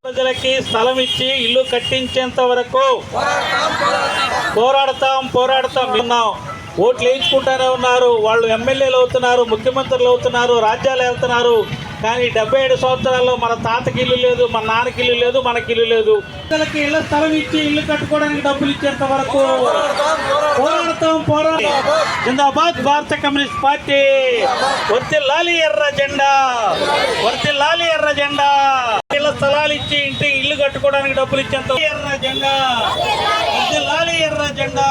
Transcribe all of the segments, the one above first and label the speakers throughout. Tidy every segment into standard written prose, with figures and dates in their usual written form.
Speaker 1: ప్రజలకి స్థలం ఇచ్చి ఇల్లు కట్టించేంత వరకు పోరాడతాం విన్నాం. ఓట్లు వేయించుకుంటానే ఉన్నారు. వాళ్ళు ఎమ్మెల్యేలు అవుతున్నారు, ముఖ్యమంత్రులు అవుతున్నారు, రాజ్యాలు వెళ్తున్నారు. కానీ 77 సంవత్సరాల్లో మన తాతకి ఇల్లు లేదు, మన నాన్నకి ఇల్లు లేదు, మనకి ఇల్లు లేదు. ప్రజలకి ఇళ్ళ స్థలం ఇచ్చి ఇల్లు కట్టుకోవడానికి డబ్బులు ఇచ్చేంత వరకు పోరాడతాం. జిందాబాద్ భారత కమ్యూనిస్ట్ పార్టీ. వర్ధిల్లాలి ఎర్ర జెండా, వర్ధిల్లాలి ఎర్ర జెండా. ఇళ్ళ స్థలాలు ఇచ్చి ఇంటి ఇల్లు కట్టుకోవడానికి డబ్బులు ఇచ్చేంత ఎర్ర జెండా, వర్ధిల్లాలి ఎర్ర జెండా.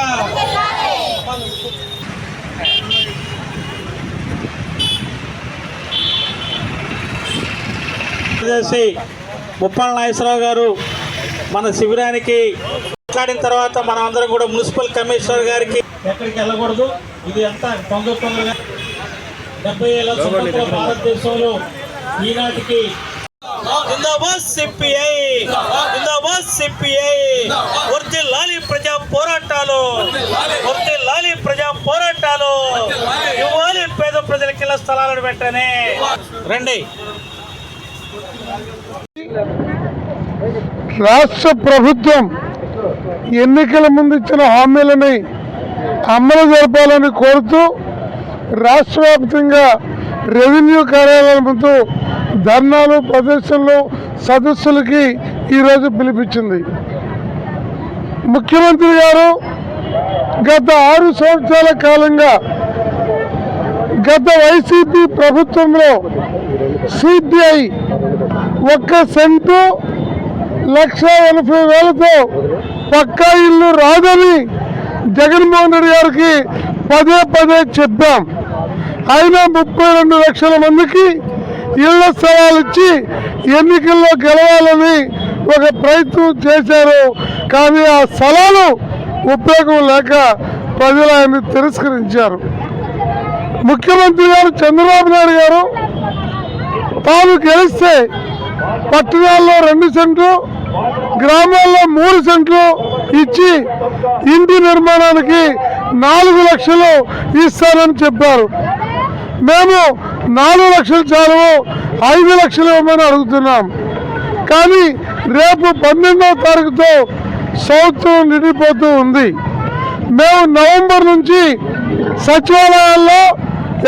Speaker 1: ముప్పాళ్ళ నాగేశ్వరరావు గారు మన శిబిరానికి మాట్లాడిన తర్వాత మనం అందరం కూడా మున్సిపల్ కమిషనర్ గారికి ఎక్కడికి వెళ్ళకూడదు. ఇది అంతా 1970 ఏళ్ళ స్వతంత్ర భారతదేశంలో ఈనాటికి జిందాబాద్ సిపిఐ, జిందాబాద్ సిపిఐ. వర్ధిల్లాలి ప్రజా పోరాటాలు, వర్ధిల్లాలి ప్రజా పోరాటాలు. ఇవ్వాలి పేద ప్రజలకి ఇళ్ల స్థలాలను వెంటనే రండి.
Speaker 2: రాష్ట్ర ప్రభుత్వం ఎన్నికల ముందు ఇచ్చిన హామీలని అమలు జరపాలని కోరుతూ రాష్ట్ర వ్యాప్తంగా రెవెన్యూ కార్యాలయాల ముందు ధర్నాలు, ప్రదర్శనలు, సదస్సులకి ఈరోజు పిలిపించింది. ముఖ్యమంత్రి గారు గత 6 సంవత్సరాల కాలంగా గత వైసీపీ ప్రభుత్వంలో సిపిఐ 1 సెంటు 1,80,000తో పక్కా ఇల్లు రాదని జగన్మోహన్ రెడ్డి గారికి పదే చెప్పాం. అయినా 32 లక్షల మందికి ఇళ్ల స్థలాలు ఇచ్చి ఎన్నికల్లో గెలవాలని ఒక ప్రయత్నం చేశారు. కానీ ఆ స్థలాలు ఉపయోగం లేక ప్రజలు ఆయన్ని తిరస్కరించారు. ముఖ్యమంత్రి గారు చంద్రబాబు నాయుడు గారు తాను గెలిస్తే పట్టణాల్లో 2 సెంట్లు, గ్రామాల్లో 3 సెంట్లు ఇచ్చి ఇంటి నిర్మాణానికి 4 లక్షలు ఇస్తానని చెప్పారు. మేము 4 లక్షలు చాలు, 5 లక్షలు ఇవ్వమని అడుగుతున్నాం. కానీ రేపు 12వ తారీఖుతో సంవత్సరం నిండిపోతూ ఉంది. మేము నవంబర్ నుంచి సచివాలయాల్లో,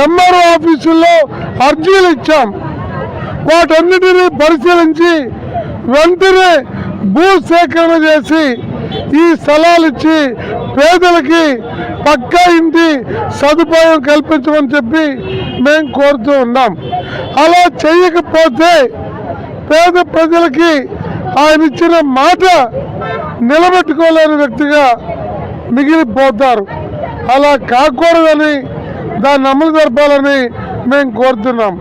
Speaker 2: ఎంఆర్ఓ ఆఫీసుల్లో అర్జీలు ఇచ్చాం. వాటన్నిటినీ పరిశీలించి వెంటనే భూ సేకరణ చేసి ఈ స్థలాలు ఇచ్చి పేదలకి పక్కా ఇంటి సదుపాయం కల్పించమని చెప్పి మేము కోరుతూ ఉన్నాం. అలా చేయకపోతే పేద ప్రజలకి ఆయన ఇచ్చిన మాట నిలబెట్టుకోలేని వ్యక్తిగా మిగిలిపోతారు. అలా కాకూడదని దాన్ని అమలు జరపాలని మేము కోరుతున్నాం.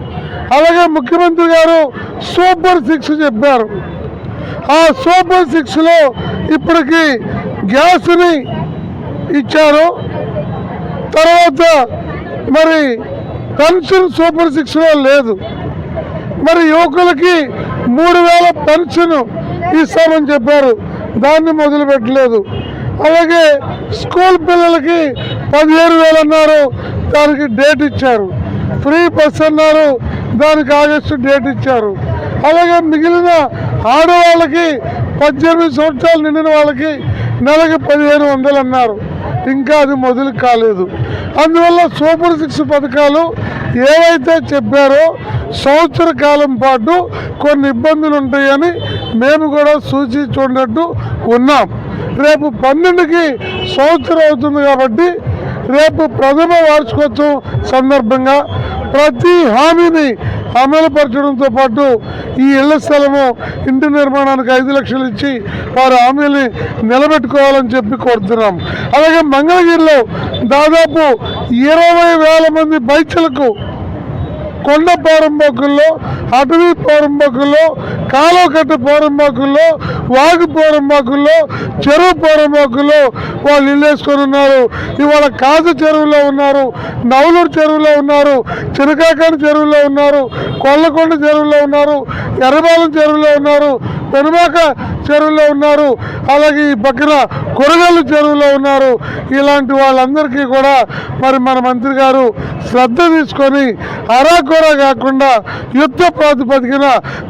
Speaker 2: అలాగే ముఖ్యమంత్రి గారు సూపర్ 6 చెప్పారు. ఆ సూపర్ 6లో ఇప్పటికి గ్యాస్ని ఇచ్చారు. తర్వాత మరి పెన్షన్ సూపర్ 6లో లేదు. మరి యువకులకి 3,000 పెన్షన్ ఇస్తామని చెప్పారు, దాన్ని మొదలు పెట్టలేదు. అలాగే స్కూల్ పిల్లలకి 17,000 అన్నారు, దానికి డేట్ ఇచ్చారు. ఫ్రీ బస్ అన్నారు, దానికి ఆగస్టు డేట్ ఇచ్చారు. అలాగే మిగిలిన ఆడవాళ్ళకి 18 సంవత్సరాలు నిండిన వాళ్ళకి నెలకి 1,500 అన్నారు, ఇంకా అది మొదలు కాలేదు. అందువల్ల సూపర్ 6 పథకాలు ఏవైతే చెప్పారో సంవత్సర కాలం పాటు కొన్ని ఇబ్బందులు ఉంటాయని మేము కూడా సూచి చూడనట్టు ఉన్నాం. రేపు 12కి సంవత్సరం అవుతుంది కాబట్టి రేపు ప్రథమ వార్షికోత్సవం సందర్భంగా ప్రతి హామీని అమలుపరచడంతో పాటు ఈ ఇళ్ల స్థలము, ఇంటి నిర్మాణానికి 5 లక్షలు ఇచ్చి వారి హామీని నిలబెట్టుకోవాలని చెప్పి కోరుతున్నాం. అలాగే మంగళగిరిలో దాదాపు 20,000 మంది బైచలకు కొండ పోరంబోకుల్లో, అటవీ పోరంబోకుల్లో, కాలువకట్ట పోరంబోకుల్లో, వాగు పోరంబోకుల్లో, చెరువు పోరంబోకుల్లో వాళ్ళు ఇల్లు వేసుకొని ఉన్నారు. ఇవాళ కాజ చెరువులో ఉన్నారు, నవలూరు చెరువులో ఉన్నారు, చిరకాకాని చెరువులో ఉన్నారు, కొల్లకొండ చెరువులో ఉన్నారు, ఎర్రబాలెం చెరువులో ఉన్నారు, పెనుమాక చెరువులో ఉన్నారు, అలాగే ఈ పక్కన కొరగల్లు చెరువులో ఉన్నారు. ఇలాంటి వాళ్ళందరికీ కూడా మరి మన మంత్రి గారు శ్రద్ధ తీసుకొని అరాకొర కాకుండా యుద్ధ ప్రాతిపదికన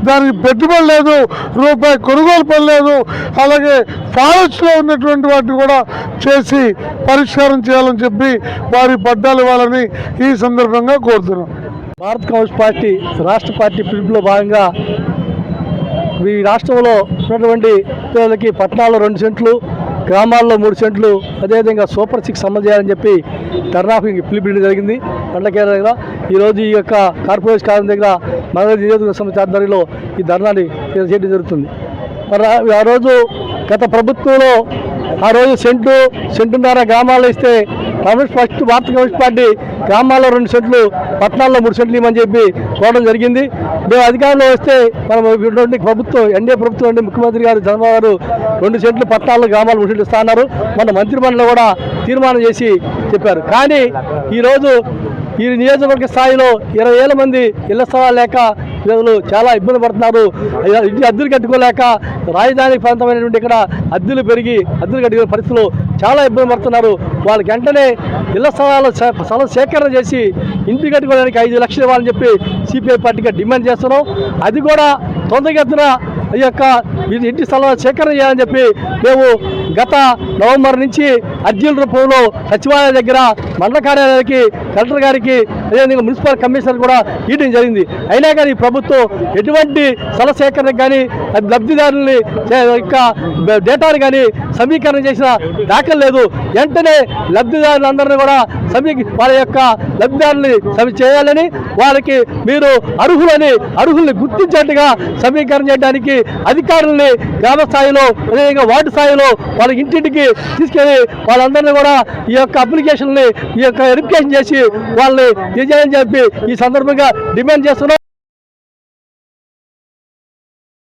Speaker 2: దానికి పెట్టుబడి లేదు, రూపాయి కొనుగోలు పని లేదు, అలాగే ఫారెస్ట్లో ఉన్నటువంటి వాటిని కూడా చేసి పరిష్కారం చేయాలని చెప్పి వారి పట్టాలు ఇవ్వాలని ఈ సందర్భంగా కోరుతున్నాం.
Speaker 3: భారత కమ్యూనిస్ట్ పార్టీ రాష్ట్ర పార్టీ పిలుపులో భాగంగా ఈ రాష్ట్రంలో ఉన్నటువంటి పేదలకి పట్టణాల్లో 2 సెంట్లు, గ్రామాల్లో 3 సెంట్లు, అదేవిధంగా సూపర్ 6 అమలు చేయాలని చెప్పి ధర్నాకు పిలుపునివ్వడం జరిగింది. పండ్లకేర దగ్గర ఈరోజు ఈ యొక్క కార్పొరేషన్ కార్యం దగ్గర మన నియోజకవర్గ సమితి ఆధ్వర్యంలో ఈ ధర్నాని చేయడం జరుగుతుంది. మరి ఆ రోజు గత ప్రభుత్వంలో ఆ రోజు సెంటున్నర గ్రామాల్లో ఇస్తే భారత కమ్యూనిస్ట్ పార్టీ గ్రామాల్లో 2 సెంట్లు, పట్టణాల్లో 3 సెంట్లు ఇవ్వమని చెప్పి కోరడం జరిగింది. మేము అధికారంలో వస్తే మనం ప్రభుత్వం ఎన్డీఏ ప్రభుత్వం నుండి ముఖ్యమంత్రి గారు చంద్రబాబు గారు 2 సెంట్లు పట్టణాల్లో గ్రామాలు 3 సెంట్లు ఇస్తా అన్నారు. మన మంత్రిమండలిలో కూడా తీర్మానం చేసి చెప్పారు. కానీ ఈరోజు ఈ నియోజకవర్గ స్థాయిలో 20,000 మంది ఇళ్ల స్థలాలు లేక ప్రజలు చాలా ఇబ్బంది పడుతున్నారు. అద్దెలు కట్టుకోలేక రాజధాని ప్రాంతమైనటువంటి ఇక్కడ అద్దెలు పెరిగి అద్దెలు కట్టుకునే పరిస్థితులు చాలా ఇబ్బంది పడుతున్నారు. వాళ్ళకి వెంటనే ఇళ్ల స్థలం సేకరణ చేసి ఇంటి కట్టుకోవడానికి 5 లక్షలు ఇవ్వాలని చెప్పి సిపిఐ పార్టీగా డిమాండ్ చేస్తున్నాం. అది కూడా తొందరగతిన ఈ యొక్క ఇంటి స్థలాలు సేకరణ చేయాలని చెప్పి మేము గత నవంబర్ నుంచి అర్జీల రూపంలో సచివాలయం దగ్గర, మండల కార్యాలయానికి, కలెక్టర్ గారికి, అదేవిధంగా మున్సిపల్ కమిషనర్ కూడా ఇవ్వడం జరిగింది. అయినా కానీ ప్రభుత్వం ఎటువంటి స్థల సేకరణకు కానీ లబ్ధిదారులని యొక్క డేటాను కానీ సమీకరణ చేసిన దాఖలు లేదు. వెంటనే లబ్ధిదారులందరినీ కూడా వాళ్ళ యొక్క లబ్ధిదారుల్ని చేయాలని, వాళ్ళకి మీరు అర్హుల్ని గుర్తించేట్టుగా సమీకరణ చేయడానికి అధికారుల్ని గ్రామ స్థాయిలో, అదేవిధంగా వార్డు స్థాయిలో వాళ్ళ ఇంటింటికి తీసుకెళ్ళి వాళ్ళందరినీ కూడా ఈ యొక్క అప్లికేషన్ని ఈ యొక్క వెరిఫికేషన్ చేసి వాళ్ళని చేయాలని చెప్పి ఈ సందర్భంగా డిమాండ్ చేస్తున్నాం.